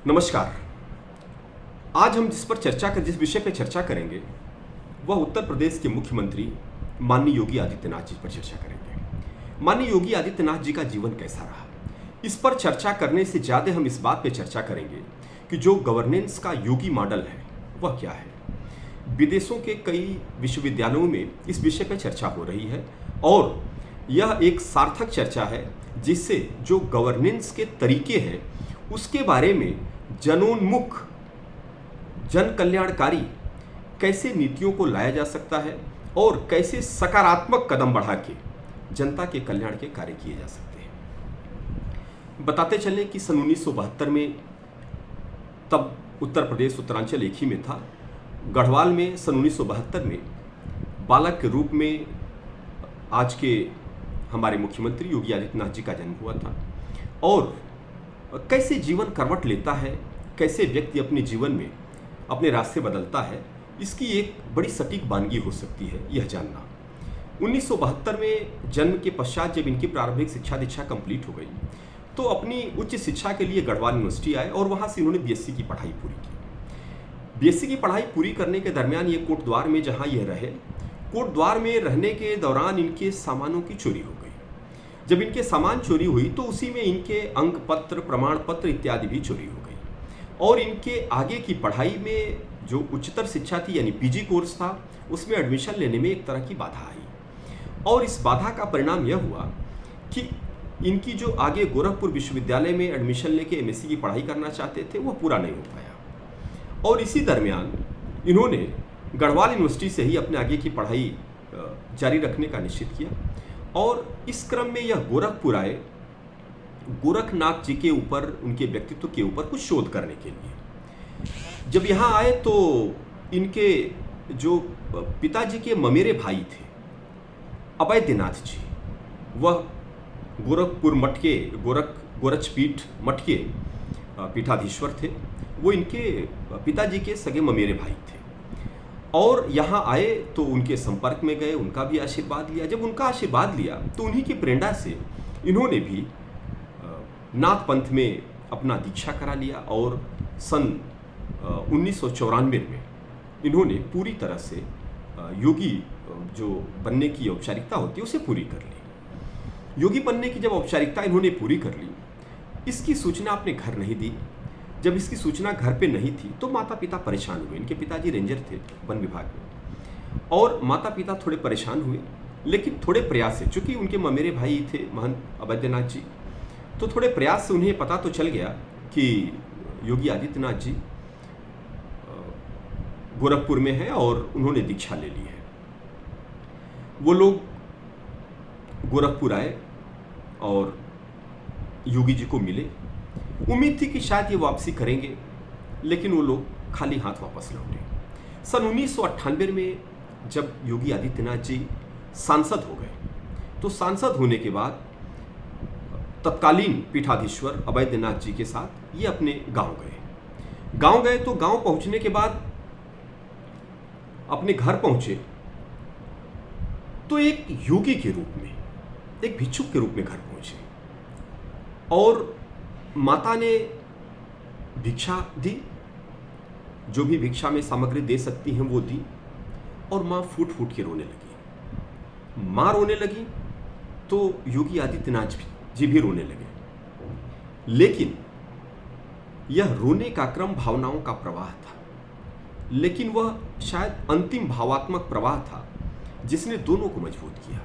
नमस्कार। आज हम जिस विषय पर चर्चा करेंगे वह उत्तर प्रदेश के मुख्यमंत्री माननीय योगी आदित्यनाथ जी पर चर्चा करेंगे। माननीय योगी आदित्यनाथ जी का जीवन कैसा रहा, इस पर चर्चा करने से ज़्यादा हम इस बात पर चर्चा करेंगे कि जो गवर्नेंस का योगी मॉडल है वह क्या है। विदेशों के कई विश्वविद्यालयों में इस विषय पर चर्चा हो रही है और यह एक सार्थक चर्चा है जिससे जो गवर्नेंस के तरीके हैं उसके बारे में जनोन्मुख, जन कल्याणकारी कैसे नीतियों को लाया जा सकता है और कैसे सकारात्मक कदम बढ़ा के जनता के कल्याण के कार्य किए जा सकते हैं। बताते चलें कि सन 1972 में, तब उत्तर प्रदेश उत्तरांचल एक ही में था, गढ़वाल में सन 1972 में बालक के रूप में आज के हमारे मुख्यमंत्री योगी आदित्यनाथ जी का जन्म हुआ था। और कैसे जीवन करवट लेता है, कैसे व्यक्ति अपने जीवन में अपने रास्ते बदलता है, इसकी एक बड़ी सटीक वानगी हो सकती है यह जानना। 1972 में जन्म के पश्चात जब इनकी प्रारंभिक शिक्षा दीक्षा कंप्लीट हो गई तो अपनी उच्च शिक्षा के लिए गढ़वाल यूनिवर्सिटी आए और वहाँ से इन्होंने बीएससी की पढ़ाई पूरी की। बीएससी की पढ़ाई पूरी करने के दरमियान ये कोटद्वार में जहाँ ये रहे, कोटद्वार में रहने के दौरान इनके सामानों की चोरी हो गई। जब इनके सामान चोरी हुई तो उसी में इनके अंक पत्र, प्रमाण पत्र इत्यादि भी चोरी हो गई और इनके आगे की पढ़ाई में जो उच्चतर शिक्षा थी यानी पीजी कोर्स था उसमें एडमिशन लेने में एक तरह की बाधा आई। और इस बाधा का परिणाम यह हुआ कि इनकी जो आगे गोरखपुर विश्वविद्यालय में एडमिशन लेके एमएससी की पढ़ाई करना चाहते थे वह पूरा नहीं हो पाया। और इसी दरमियान इन्होंने गढ़वाल यूनिवर्सिटी से ही अपने आगे की पढ़ाई जारी रखने का निश्चित किया और इस क्रम में यह गोरखपुर आए गोरखनाथ जी के ऊपर, उनके व्यक्तित्व के ऊपर कुछ शोध करने के लिए। जब यहाँ आए तो इनके जो पिताजी के ममेरे भाई थे अवैधनाथ जी, वह गोरखपुर मठ के गोरक्षपीठ मठ के पीठाधीश्वर थे। वो इनके पिताजी के सगे ममेरे भाई थे और यहाँ आए तो उनके संपर्क में गए, उनका भी आशीर्वाद लिया। जब उनका आशीर्वाद लिया तो उन्हीं की प्रेरणा से इन्होंने भी नाथ पंथ में अपना दीक्षा करा लिया और सन 1994 में इन्होंने पूरी तरह से योगी जो बनने की औपचारिकता होती है उसे पूरी कर ली। योगी बनने की जब औपचारिकता इन्होंने पूरी कर ली, इसकी सूचना अपने घर नहीं दी। जब इसकी सूचना घर पे नहीं थी तो माता पिता परेशान हुए। इनके पिताजी रेंजर थे वन विभाग में और माता पिता थोड़े परेशान हुए, लेकिन थोड़े प्रयास से, चूंकि उनके ममेरे भाई थे महंत अवैधनाथ जी, तो थोड़े प्रयास से उन्हें पता तो चल गया कि योगी आदित्यनाथ जी गोरखपुर में है और उन्होंने दीक्षा ले ली है। वो लोग गोरखपुर आए और योगी जी को मिले। उम्मीद थी कि शायद ये वापसी करेंगे, लेकिन वो लोग खाली हाथ वापस लौटे। सन 1998 में जब योगी आदित्यनाथ जी सांसद हो गए तो सांसद होने के बाद तत्कालीन पीठाधीश्वर अवैधनाथ जी के साथ ये अपने गांव गए तो गांव पहुंचने के बाद अपने घर पहुंचे तो एक योगी के रूप में, एक भिक्षुक के रूप में घर पहुंचे और माता ने भिक्षा दी, जो भी भिक्षा में सामग्री दे सकती हैं वो दी और माँ फूट फूट के रोने लगी। माँ रोने लगी तो योगी आदित्यनाथ जी भी रोने लगे। लेकिन यह रोने का क्रम भावनाओं का प्रवाह था, लेकिन वह शायद अंतिम भावात्मक प्रवाह था जिसने दोनों को मजबूत किया।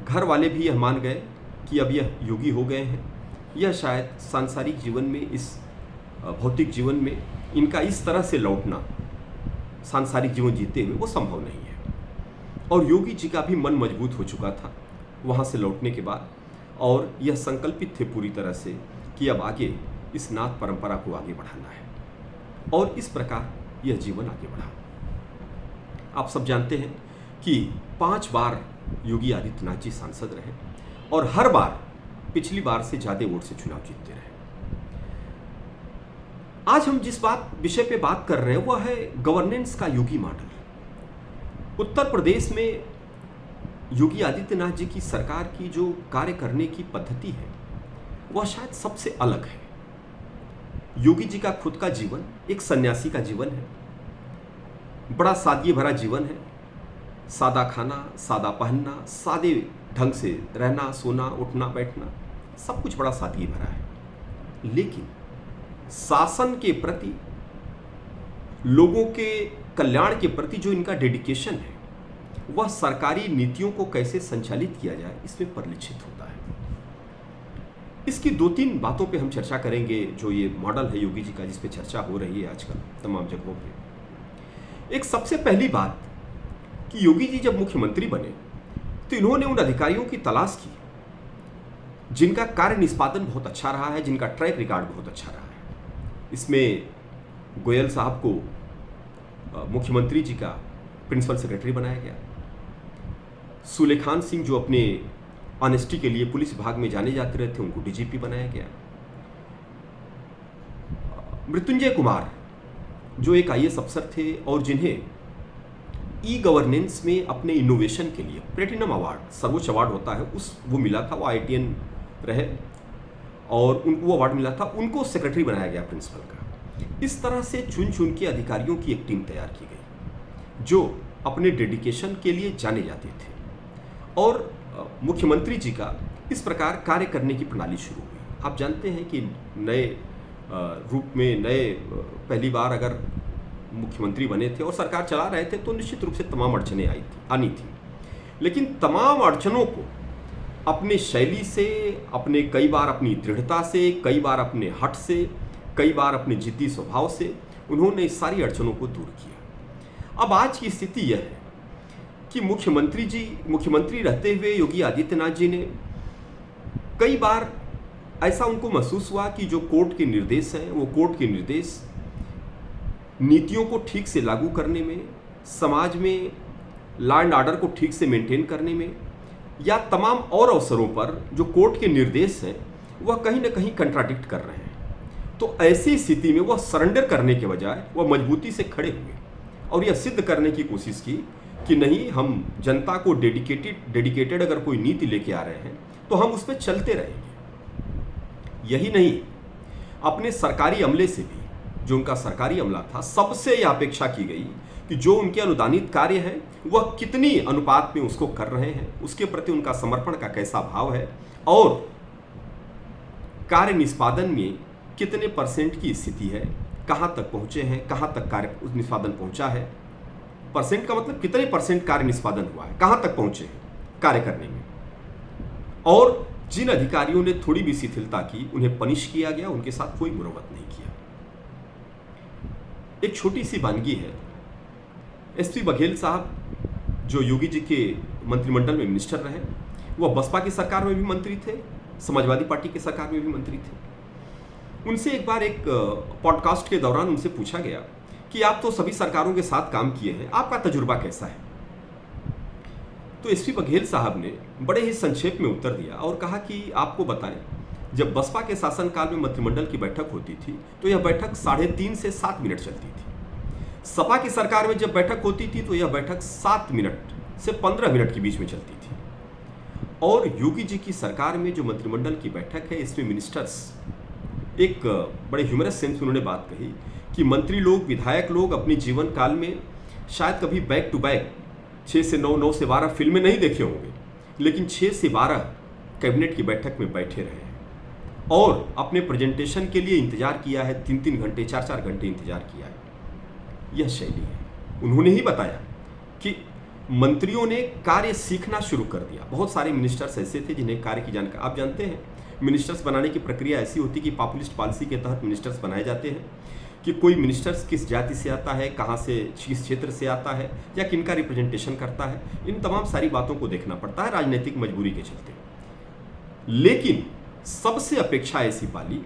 घर वाले भी यह मान गए कि अब यह योगी हो गए हैं, यह शायद सांसारिक जीवन में, इस भौतिक जीवन में इनका इस तरह से लौटना, सांसारिक जीवन जीते हुए, वो संभव नहीं है। और योगी जी का भी मन मजबूत हो चुका था वहाँ से लौटने के बाद और यह संकल्पित थे पूरी तरह से कि अब आगे इस नाथ परंपरा को आगे बढ़ाना है और इस प्रकार यह जीवन आगे बढ़ा। आप सब जानते हैं कि 5 बार योगी आदित्यनाथ जी सांसद रहे और हर बार पिछली बार से ज्यादा वोट से चुनाव जीतते रहे। आज हम जिस विषय पे बात कर रहे हैं वह है गवर्नेंस का योगी मॉडल। उत्तर प्रदेश में योगी आदित्यनाथ जी की सरकार की जो कार्य करने की पद्धति है वह शायद सबसे अलग है। योगी जी का खुद का जीवन एक सन्यासी का जीवन है, बड़ा सादगी भरा जीवन है। सादा खाना, सादा पहनना, सादे ढंग से रहना, सोना, उठना, बैठना, सब कुछ बड़ा सादगी भरा है। लेकिन शासन के प्रति, लोगों के कल्याण के प्रति जो इनका डेडिकेशन है, वह सरकारी नीतियों को कैसे संचालित किया जाए, इसमें परिलक्षित होता है। इसकी 2-3 बातों पे हम चर्चा करेंगे, जो ये मॉडल है योगी जी का, जिस पे चर्चा हो रही है आजकल तमाम जगहों पे। एक सबसे पहली बात कि योगी जी जब मुख्यमंत्री बने तो इन्होंने उन अधिकारियों की तलाश की जिनका कार्य निष्पादन बहुत अच्छा रहा है, जिनका ट्रैक रिकॉर्ड बहुत अच्छा रहा है। इसमें गोयल साहब को मुख्यमंत्री जी का प्रिंसिपल सेक्रेटरी बनाया गया। सुलेखान सिंह जो अपने ऑनेस्टी के लिए पुलिस विभाग में जाने जाते रहे थे, उनको डीजीपी बनाया गया। मृत्युंजय कुमार जो एक आईएएस अफसर थे और जिन्हें ई गवर्नेंस में अपने इनोवेशन के लिए प्लेटिनम अवार्ड, सर्वोच्च अवार्ड होता है, वो मिला था। वो आईआईटीएन रहे और उनको वो अवार्ड मिला था, उनको सेक्रेटरी बनाया गया प्रिंसिपल का। इस तरह से चुन चुन के अधिकारियों की एक टीम तैयार की गई जो अपने डेडिकेशन के लिए जाने जाते थे और मुख्यमंत्री जी का इस प्रकार कार्य करने की प्रणाली शुरू हुई। आप जानते हैं कि नए रूप में, पहली बार अगर मुख्यमंत्री बने थे और सरकार चला रहे थे तो निश्चित रूप से तमाम अड़चनें आनी थी। लेकिन तमाम अड़चनों को अपने शैली से, अपने कई बार अपनी दृढ़ता से, कई बार अपने हट से, कई बार अपने जिद्दी स्वभाव से उन्होंने इस सारी अड़चनों को दूर किया। अब आज की स्थिति यह है कि मुख्यमंत्री रहते हुए योगी आदित्यनाथ जी ने कई बार ऐसा उनको महसूस हुआ कि जो कोर्ट के निर्देश हैं, वो कोर्ट के निर्देश नीतियों को ठीक से लागू करने में, समाज में लॉ एंड ऑर्डर को ठीक से मेंटेन करने में, या तमाम और अवसरों पर जो कोर्ट के निर्देश हैं वह कहीं ना कहीं कंट्राडिक्ट कर रहे हैं। तो ऐसी स्थिति में वह सरेंडर करने के बजाय वह मजबूती से खड़े हुए और यह सिद्ध करने की कोशिश की कि नहीं, हम जनता को डेडिकेटेड अगर कोई नीति लेके आ रहे हैं तो हम उस पर चलते रहेंगे। यही नहीं, अपने सरकारी अमले से भी, जो उनका सरकारी अमला था, सबसे यह अपेक्षा की गई कि जो उनके अनुदानित कार्य हैं वह कितनी अनुपात में उसको कर रहे हैं, उसके प्रति उनका समर्पण का कैसा भाव है और कार्य निष्पादन में कितने % की स्थिति है, कहाँ तक पहुँचे हैं, कहाँ तक कार्य निष्पादन पहुँचा है। परसेंट का मतलब कितने % कार्य निष्पादन हुआ है, कहाँ तक पहुँचे हैं कार्य करने में। और जिन अधिकारियों ने थोड़ी भी शिथिलता की उन्हें पनिश किया गया, उनके साथ कोई मुरवत नहीं किया। एक छोटी सी वानगी है, एसपी बघेल साहब जो योगी जी के मंत्रिमंडल में मिनिस्टर रहे, वह बसपा की सरकार में भी मंत्री थे, समाजवादी पार्टी की सरकार में भी मंत्री थे। उनसे एक बार एक पॉडकास्ट के दौरान उनसे पूछा गया कि आप तो सभी सरकारों के साथ काम किए हैं, आपका तजुर्बा कैसा है। तो एसपी बघेल साहब ने बड़े ही संक्षेप में उत्तर दिया और कहा कि आपको बताएं, जब बसपा के शासनकाल में मंत्रिमंडल की बैठक होती थी तो यह बैठक 3.5 से 7 मिनट चलती थी। सपा की सरकार में जब बैठक होती थी तो यह बैठक 7 मिनट से 15 मिनट के बीच में चलती थी। और योगी जी की सरकार में जो मंत्रिमंडल की बैठक है, इसमें मिनिस्टर्स, एक बड़े ह्यूमरस सेंस में उन्होंने बात कही कि मंत्री लोग, विधायक लोग अपने जीवन काल में शायद कभी बैक टू बैक 6 से 9, 9 से 12 फिल्में नहीं देखे होंगे, लेकिन 6 से 12 कैबिनेट की बैठक में बैठे रहे हैं और अपने प्रेजेंटेशन के लिए इंतजार किया है, 3-3 घंटे, 4-4 घंटे इंतजार किया है। यह शैली है। उन्होंने ही बताया कि मंत्रियों ने कार्य सीखना शुरू कर दिया। बहुत सारे मिनिस्टर्स ऐसे थे जिन्हें कार्य की जानकारी, आप जानते हैं मिनिस्टर्स बनाने की प्रक्रिया ऐसी होती कि पॉपुलिस्ट पॉलिसी के तहत मिनिस्टर्स बनाए जाते हैं कि कोई मिनिस्टर्स किस जाति से आता है, कहाँ से, किस क्षेत्र से आता है, या किनका रिप्रेजेंटेशन करता है, इन तमाम सारी बातों को देखना पड़ता है राजनीतिक मजबूरी के चलते। लेकिन सबसे अपेक्षा ऐसी पाली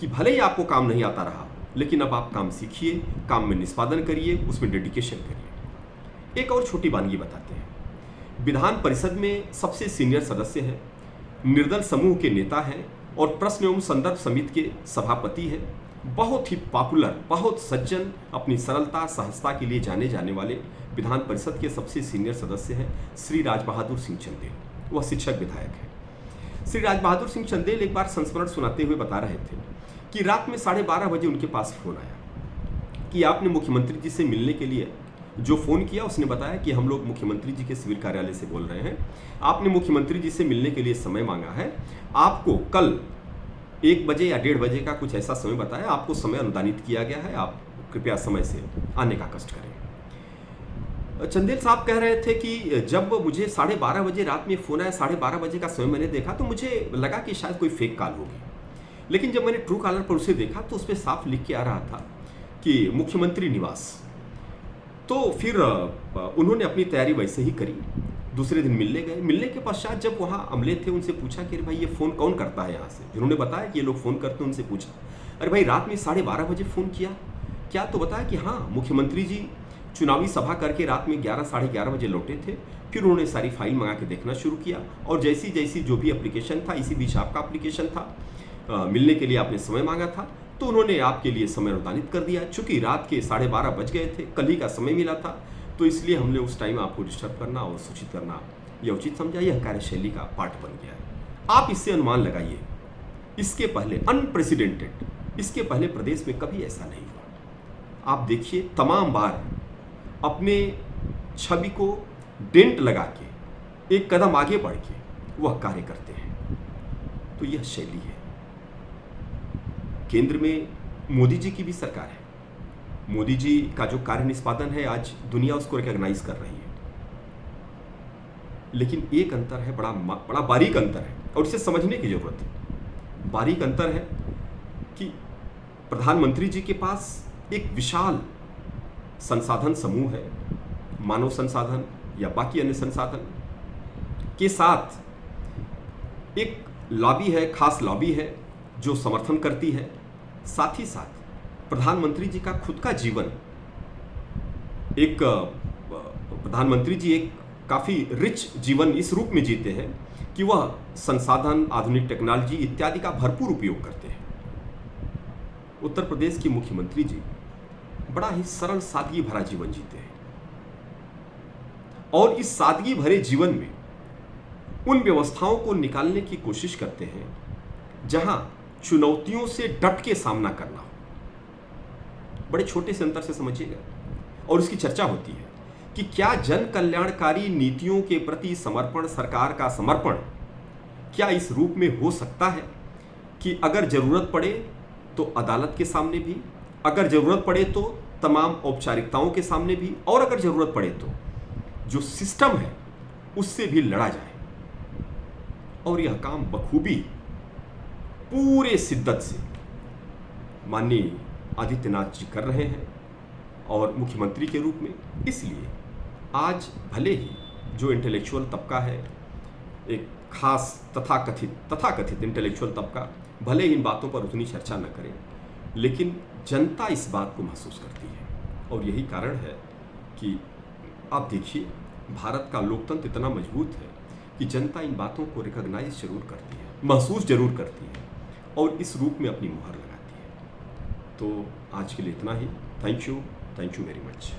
कि भले ही आपको काम नहीं आता रहा, लेकिन अब आप काम सीखिए, काम में निष्पादन करिए, उसमें डेडिकेशन करिए। एक और छोटी वानगी बताते हैं। विधान परिषद में सबसे सीनियर सदस्य हैं, निर्दल समूह के नेता हैं और प्रश्न एवं संदर्भ समिति के सभापति हैं। बहुत ही पॉपुलर, बहुत सज्जन, अपनी सरलता सहजता के लिए जाने जाने वाले विधान परिषद के सबसे सीनियर सदस्य हैं श्री राज बहादुर सिंह चंदेल। वह शिक्षक विधायक हैं। श्री राज बहादुर सिंह चंदेल एक बार संस्मरण सुनाते हुए बता रहे थे कि रात में 12:30 बजे उनके पास फ़ोन आया कि आपने मुख्यमंत्री जी से मिलने के लिए जो फ़ोन किया, उसने बताया कि हम लोग मुख्यमंत्री जी के सिविल कार्यालय से बोल रहे हैं, आपने मुख्यमंत्री जी से मिलने के लिए समय मांगा है, आपको कल 1 बजे या 1:30 बजे का कुछ ऐसा समय बताया, आपको समय अनुदानित किया गया है, आप कृपया समय से आने का कष्ट करें। चंदेल साहब कह रहे थे कि जब मुझे 12:30 बजे रात में फ़ोन आया, 12:30 बजे का समय मैंने देखा तो मुझे लगा कि शायद कोई फेक कॉल होगी, लेकिन जब मैंने ट्रू कॉलर पर उसे देखा तो उस पर साफ लिख के आ रहा था कि मुख्यमंत्री निवास। तो फिर उन्होंने अपनी तैयारी वैसे ही करी, दूसरे दिन मिलने गए। मिलने के पश्चात जब वहाँ अमले थे, उनसे पूछा कि अरे भाई ये फ़ोन कौन करता है यहाँ से, जिन्होंने बताया कि ये लोग फ़ोन करते हैं, उनसे पूछा अरे भाई रात में 12:30 बजे फ़ोन किया क्या? तो बताया कि हाँ, मुख्यमंत्री जी चुनावी सभा करके रात में 11 साढ़े 11 बजे लौटे थे, फिर उन्होंने सारी फाइल मंगा के देखना शुरू किया और जैसी जैसी जो भी एप्लीकेशन था, इसी बीच आपका एप्लीकेशन था, मिलने के लिए आपने समय मांगा था तो उन्होंने आपके लिए समय अनुदानित कर दिया। चूंकि रात के 12:30 बज गए थे, कल ही का समय मिला था, तो इसलिए हमने उस टाइम आपको डिस्टर्ब करना और सूचित करना यह उचित समझा। यह कार्यशैली का पार्ट बन गया है। आप इससे अनुमान लगाइए, इसके पहले अनप्रेसिडेंटेड, इसके पहले प्रदेश में कभी ऐसा नहीं हुआ। आप देखिए, तमाम बार अपने छवि को डेंट लगा के, एक कदम आगे बढ़ के वह कार्य करते हैं। तो यह शैली है। केंद्र में मोदी जी की भी सरकार है, मोदी जी का जो कार्य निष्पादन है आज दुनिया उसको रिकॉग्नाइज कर रही है, लेकिन एक अंतर है, बड़ा बारीक अंतर है और इसे समझने की जरूरत है। बारीक अंतर है कि प्रधानमंत्री जी के पास एक विशाल संसाधन समूह है, मानव संसाधन या बाकी अन्य संसाधन के साथ एक लॉबी है, खास लॉबी है जो समर्थन करती है। साथ ही साथ प्रधानमंत्री जी का खुद का जीवन, प्रधानमंत्री जी एक काफ़ी रिच जीवन इस रूप में जीते हैं कि वह संसाधन, आधुनिक टेक्नोलॉजी इत्यादि का भरपूर उपयोग करते हैं। उत्तर प्रदेश के मुख्यमंत्री जी बड़ा ही सरल, सादगी भरा जीवन जीते हैं और इस सादगी भरे जीवन में उन व्यवस्थाओं को निकालने की कोशिश करते हैं जहां चुनौतियों से डट के सामना करना हो। बड़े छोटे से अंतर से समझिएगा और इसकी चर्चा होती है कि क्या जन कल्याणकारी नीतियों के प्रति समर्पण, सरकार का समर्पण क्या इस रूप में हो सकता है कि अगर जरूरत पड़े तो अदालत के सामने भी, अगर जरूरत पड़े तो तमाम औपचारिकताओं के सामने भी, और अगर जरूरत पड़े तो जो सिस्टम है उससे भी लड़ा जाए। और यह काम बखूबी पूरे शिद्दत से माननीय आदित्यनाथ जी कर रहे हैं और मुख्यमंत्री के रूप में। इसलिए आज भले ही जो इंटेलेक्चुअल तबका है, एक खास तथाकथित इंटेलेक्चुअल तबका, भले ही इन बातों पर उतनी चर्चा न करे, लेकिन जनता इस बात को महसूस करती है और यही कारण है कि आप देखिए, भारत का लोकतंत्र इतना मजबूत है कि जनता इन बातों को रिकॉग्नाइज जरूर करती है, महसूस जरूर करती है और इस रूप में अपनी मुहर लगाती है। तो आज के लिए इतना ही। Thank you very much.